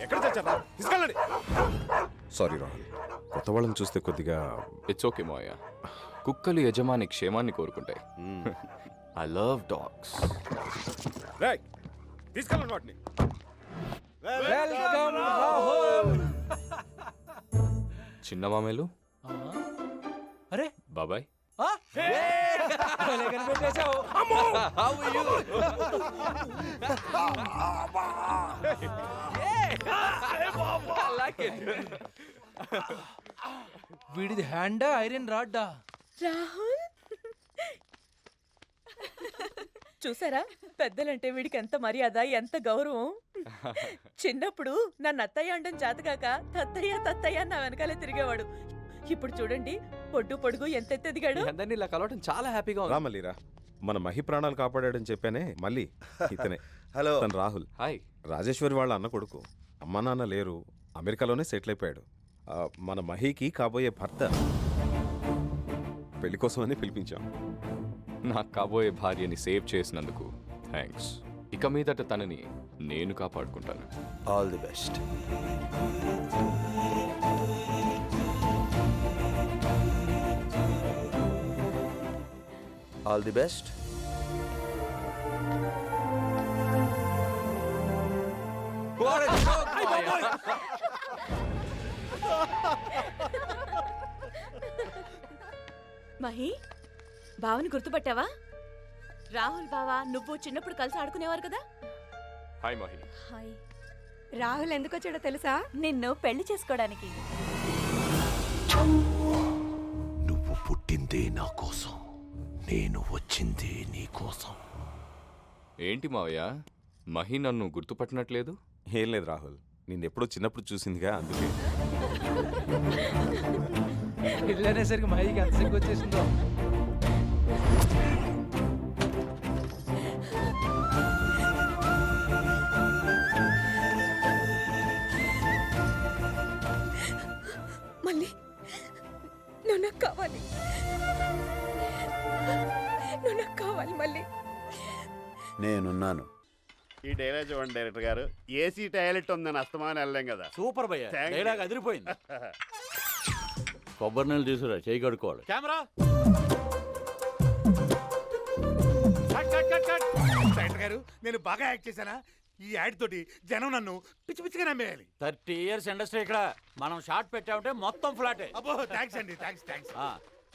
ఎక్కడ చచ్చారా? తీసుకెళ్ళండి. సారీ రాహుల్, కొత్త వాళ్ళని చూస్తే కొద్దిగా. ఇట్స్ ఓకే మావయ్య. కుక్కలు యజమాని క్షేమాన్ని కోరుకుంటాయి. I love dogs. తీసుకెళ్ళండి వాటిని. చిన్న మామేలు. అరే బాబాయ్. వీడిది హ్యాండా ఐరన్ రాడ్డా? రాహుల్ చూసారా, పెద్దలంటే వీడికి ఎంత మర్యాద, ఎంత గౌరవం. చిన్నప్పుడు నన్ను అత్తయ్య అండం చేతగాక తత్తయ్య తత్తయ్య నా వెనకాలే తిరిగేవాడు. ఇప్పుడు చూడండి, పొడ్డు పొడుగు ఎంత ఎత్తెదిగాడు. అందరినీ ఇలా కలవటం చాలా హ్యాపీగా ఉంది. రామల్లిరా, మన మహి ప్రాణాలు కాపాడాడని చెప్పానే, మళ్ళీ ఇతనే. హలో, తను రాహుల్. హాయ్. రాజేశ్వరి వాళ్ళ అన్న కొడుకు. అమ్మా నాన్న లేరు, అమెరికాలోనే సెటిల్ అయిపోయాడు. మన మహికి కాబోయే భర్త. పెళ్లి కోసం అని పిలిపించాం. నాకు కాబోయే భార్యని సేవ్ చేసినందుకు థ్యాంక్స్. ఇక మీదట తనని నేను కాపాడుకుంటాను. All the best. All the best. Mahi, బావని గుర్తుపట్టావా? రాహుల్ బావా, నువ్వు చిన్నప్పుడు కలిసి ఆడుకునేవారు కదా. హాయ్ మహి. హాయ్. రాహుల్ ఎందుకు వచ్చాడో తెలుసా? నిన్ను పెళ్లి చేసుకోవడానికి. నువ్వు పుట్టిందే నా కోసం, నేను వచ్చిందే నీ కోసం. ఏంటి మావయ్య, మహి నన్ను గుర్తుపట్టినట్లేదు? ఏం లేదు రాహుల్, నిన్నెప్పుడో చిన్నప్పుడు చూసిందిగా, అందుకే. ఇల్లు అనేసరికి మైకి ఎంత సిగ్గు వచ్చేసిందో. మళ్ళీ నువ్వు నాకు కావాలి, నువ్వు నాకు కావాలి మళ్ళీ. నేనున్నాను. ఈ డైలాగ్ చూడండి డైరెక్టర్ గారు, ఏసీ టాయిలెట్ ఉందని అస్తమానం వెళ్ళలేం కదా. సూపర్ భయ్య, డైలాగ్ అదిరిపోయింది. కొబ్బరి నీళ్ళు తీసుకురా, చేయి కడుక్కోవాలి. కెమెరా డైరెక్టర్ గారు, నేను బాగా యాక్ట్ చేశానా? ఈ యాడ్ తోటి జనం నన్ను పిచ్చి పిచ్చిగా నమ్మేయాలి. 30 years ఇండస్ట్రీ ఇక్కడ. మనం షార్ట్ పెట్టామంటే మొత్తం ఫ్లాటే. అబ్బో, థ్యాంక్స్ అండి, థ్యాంక్స్.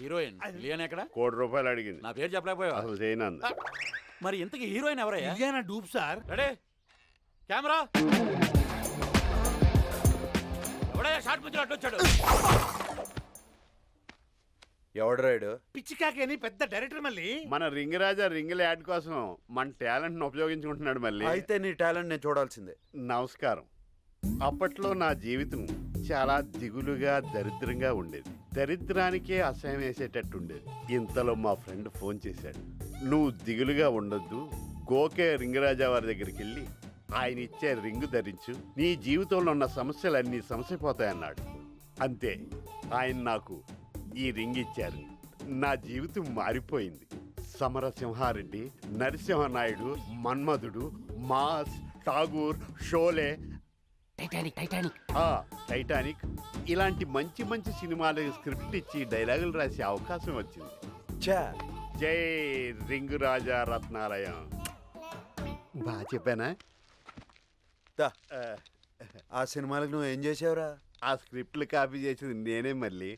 హీరోయిన్ లియన్ ఎక్కడ? ₹1 అడిగింది. నా పేరు చెప్పలేకపోయావా? అసలు చేయనంది. మరి ఇంతకీ హీరోయిన్ ఎవరయ్యా? ఇదేనా డూప్ సార్? Ready, camera. ఎవడయ్యా షార్ట్ పిచ్చి అడ్డు వచ్చాడు? ఎవడు రాయుడు? పిచ్చి కాకి అని పెద్ద డైరెక్టర్ మళ్ళీ. మన రింగ్ రాజా రింగుల యాడ్ కోసం మన టాలెంట్ ను ఉపయోగించుకుంటున్నాడు మళ్ళీ. అయితే నీ టాలెంట్ నేను చూడాల్సిందే. నమస్కారం. అప్పట్లో నా జీవితం చాలా దిగులుగా దరిద్రంగా ఉండేది. దరిద్రానికే అసహ్యం వేసేటట్టు ఉండేది. ఇంతలో మా ఫ్రెండ్ ఫోన్ చేశాడు, నువ్వు దిగులుగా ఉండొద్దు, గోకే రింగరాజా వారి దగ్గరికి వెళ్ళి ఆయన ఇచ్చే రింగు ధరించు, నీ జీవితంలో ఉన్న సమస్యలన్నీ సమసిపోతాయన్నాడు. అంతే, ఆయన నాకు ఈ రింగ్ ఇచ్చారు. నా జీవితం మారిపోయింది. సమరసింహారెడ్డి, నరసింహనాయుడు, మన్మధుడు, మాస్, ఠాగూర్, షోలే, టైటానిక్ ఇలాంటి మంచి మంచి సినిమాలకు స్క్రిప్ట్ ఇచ్చి డైలాగులు రాసే అవకాశం వచ్చింది. జై రింగు రాజా రత్నాలయం. బాగా చెప్పానా? ఆ సినిమాలకు నువ్వు ఏం చేసావురా? ఆ స్క్రిప్ట్లు కాపీ చేసేది నేనే మళ్ళీ.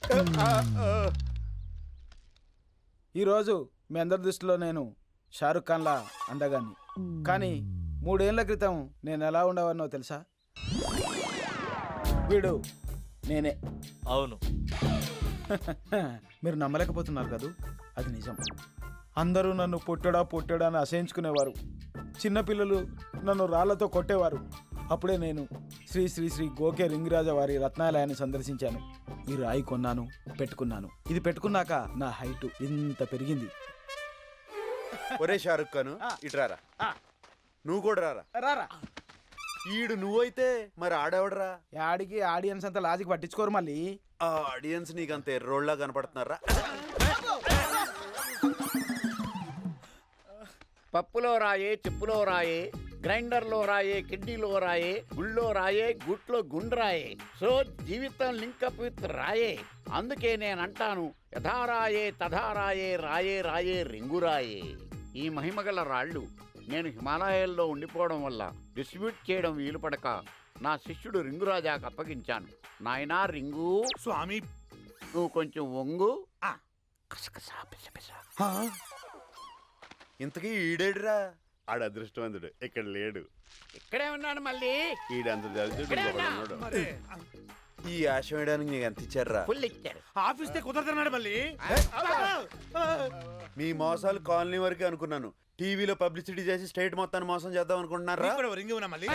ఈరోజు మీ అందరి దృష్టిలో నేను షారుఖ్ ఖాన్లా అందగాన్ని, కానీ 3 ఏళ్ల క్రితం నేను ఎలా ఉండేవాడినో తెలుసా? వీడు నేనే. అవును. మీరు నమ్మలేకపోతున్నారు కదూ, అది నిజం. అందరూ నన్ను పొట్టడా అని అసహించుకునేవారు. చిన్నపిల్లలు నన్ను రాళ్లతో కొట్టేవారు. అప్పుడే నేను శ్రీ శ్రీ శ్రీ గోకే రింగిరాజా వారి రత్నాలయాన్ని సందర్శించాను. ఈ రాయి కొన్నాను, పెట్టుకున్నాను. ఇది పెట్టుకున్నాక నా హైటు ఇంత పెరిగింది. ఒరే షారుఖ్ ఖాన్, ఇటు రారా. నువ్వు కూడా రారా. రారా. ఈడు నువ్వైతే మరి ఆడెవడరా? యాడికి ఆడియన్స్ అంతా లాజిక్ పట్టించుకోరు మళ్ళీ. ఆ ఆడియన్స్ నీకంత ఎర్రోళ్ళ కనపడుతున్నారా? పప్పులో రాయే చెప్పులో రాయే గ్రైండర్లో రాయే కిడ్నీలో రాయే గుళ్ళో రాయే గుట్లో గుండ్రాయే. సో జీవితం లింకప్ విత్ రాయే. అందుకే నేనంటాను యథారాయే తథారాయే రాయే రాయే రింగురాయే. ఈ మహిమగల రాళ్ళు నేను హిమాలయాల్లో ఉండిపోవడం వల్ల డిస్ట్రిబ్యూట్ చేయడం వీలు పడక నా శిష్యుడు రింగురాజాకు అప్పగించాను. నాయనా రింగు, స్వామి నువ్వు కొంచెం వంగు. ఆ. కసకసా పిసపిసా. ఇంతకీ ఈడేడ్రా? ఆడ అదృష్టవంతుడు ఇక్కడ లేడు. ఇక్కడే ఉన్నాను మళ్ళీ. ఈడంత దరిద్రుడు ఇంకొకడు ఉన్నాడు. ఈ ఆశ వేయడానికి నీకు ఎంత ఇచ్చారా? ఫుల్ ఇచ్చారు. ఆఫీస్ తే కుదరదన్నాడు మళ్ళీ. మీ మోసాలు కాలనీ వరకే అనుకున్నాను. టీవీలో పబ్లిసిటీ చేసి స్టేట్ మొత్తాన్ని మోసం చేద్దాం అనుకుంటున్నారా? రింగ్ ఉన్నా మళ్ళీ.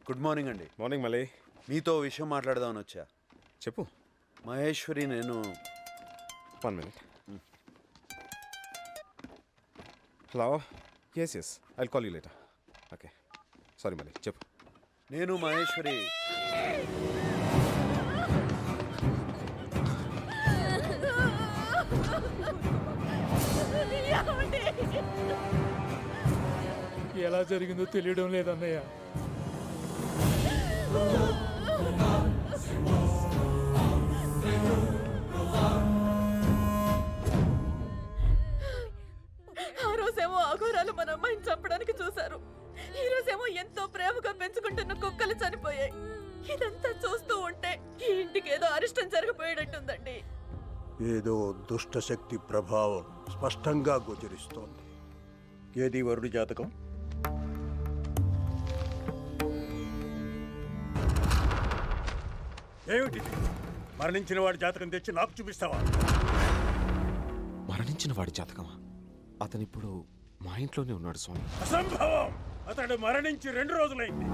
గుడ్ మార్నింగ్ అండి. మార్నింగ్ మళ్ళీ. మీతో విషయం మాట్లాడదామని వచ్చా. చెప్పు. మహేశ్వరి నేను 1 minute. Hello. Yes I call you later. Okay. Sorry మళ్ళీ చెప్పు. నేను మహేశ్వరి ఎలా జరిగిందో తెలియడం లేదన్నయ్య. ఆ రోజేమో అఘోరాలు మన అమ్మాయిని చంపడానికి చూశారు. ఈ రోజేమో ఎంతో ప్రేమగా పెంచుకుంటున్న కుక్కలు చనిపోయాయి. ఇదంతా చూస్తూ ఉంటే ఈ ఇంటికి ఏదో అరిష్టం జరగపోయేటట్టుందండి. ఏదో దుష్టశక్తి ప్రభావం స్పష్టంగా గోచరిస్తోంది. ఏది వరుడి జాతకం? ఏమిటిది? మరణించిన వాడి జాతకం తెచ్చి నాకు చూపిస్తావా? మరణించిన వాడి జాతకమా? అతనిప్పుడు మా ఇంట్లోనే ఉన్నాడు స్వామి. అసంభవం! అతడు మరణించి 2 రోజులైంది.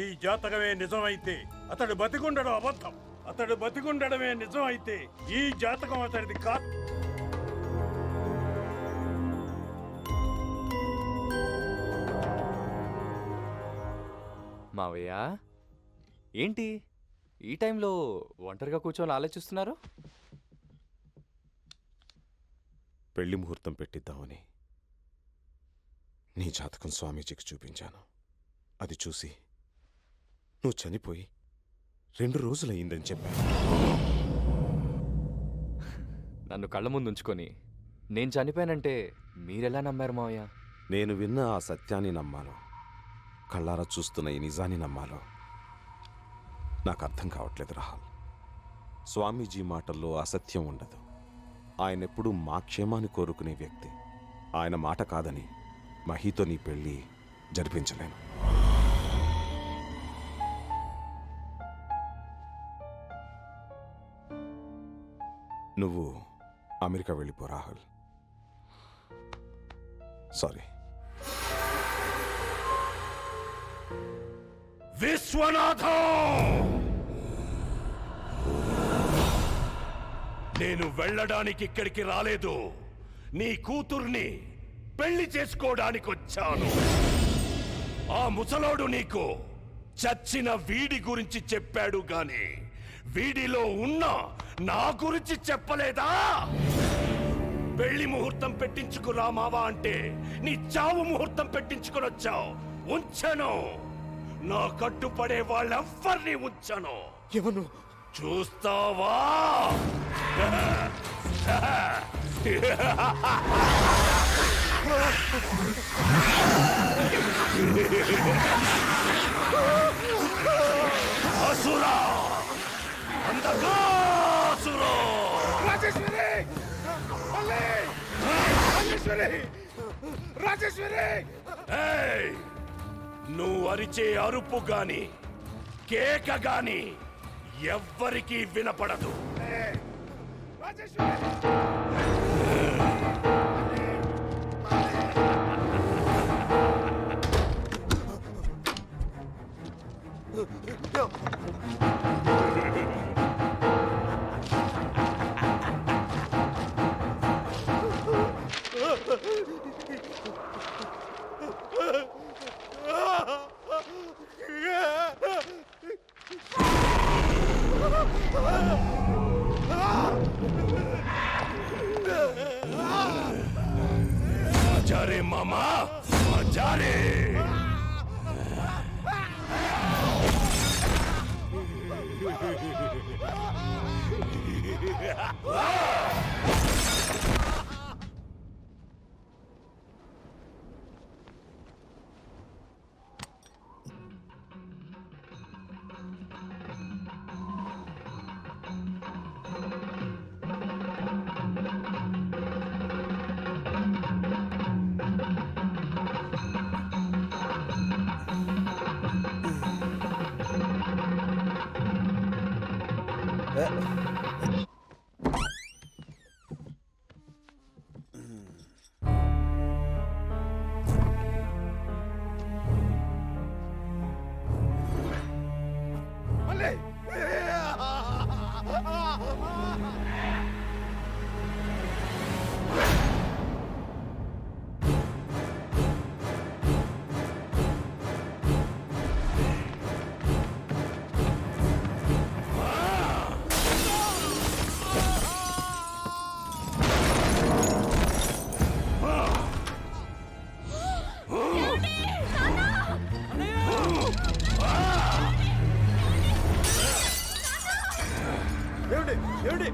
ఈ జాతకమే నిజమైతే అతడు బతికుండడం అబద్ధం. అతడు బతికుండడమే నిజం అయితే ఈ జాతకం అతడిది కాదు. మావయ్య ఏంటి ఈ టైంలో ఒంటరిగా కూర్చొని ఆలోచిస్తున్నారు? పెళ్లి ముహూర్తం పెట్టిద్దామని నీ జాతకం స్వామీజీకి చూపించాను. అది చూసి నువ్వు చనిపోయి 2 రోజులయ్యిందని చెప్పాను. నన్ను కళ్ళ ముందు ఉంచుకొని నేను చనిపోయానంటే మీరెలా నమ్మారు మావయ్య? నేను విన్న ఆ సత్యాన్ని నమ్మాలో, కళ్ళారా చూస్తున్న ఈ నిజాన్ని నమ్మాలో నాకు అర్థం కావట్లేదు రాహుల్. స్వామీజీ మాటల్లో అసత్యం ఉండదు. ఆయన ఎప్పుడూ మా క్షేమాన్ని కోరుకునే వ్యక్తి. ఆయన మాట కాదని మహీతో నీ పెళ్ళి జరిపించలేను. నువ్వు అమెరికా వెళ్ళిపో రాహుల్. సారీ. విశ్వనాథం! నేను వెళ్ళడానికి ఇక్కడికి రాలేదు. నీ కూతుర్ని పెళ్లి చేసుకోవడానికి వచ్చాను. ఆ ముసలోడు నీకు చచ్చిన వీడి గురించి చెప్పాడు గాని వీడిలో ఉన్న నా గురించి చెప్పలేదా? పెళ్లి ముహూర్తం పెట్టించుకురా మావా అంటే నీ చావు ముహూర్తం పెట్టించుకుని వచ్చావు. ఉంచను. నా కట్టుపడే వాళ్ళెవ్వరిని ఉంచను. ఎవరు? చూస్తావా? అసురా! అంధకాసురా! రాజేశ్వరి! ఏయ్! నువ్వు అరిచే అరుపు గాని కేక గాని ఎవ్వరికీ వినపడదు. మజారే మామా, మజారే. ఏమిటి ఏమిటి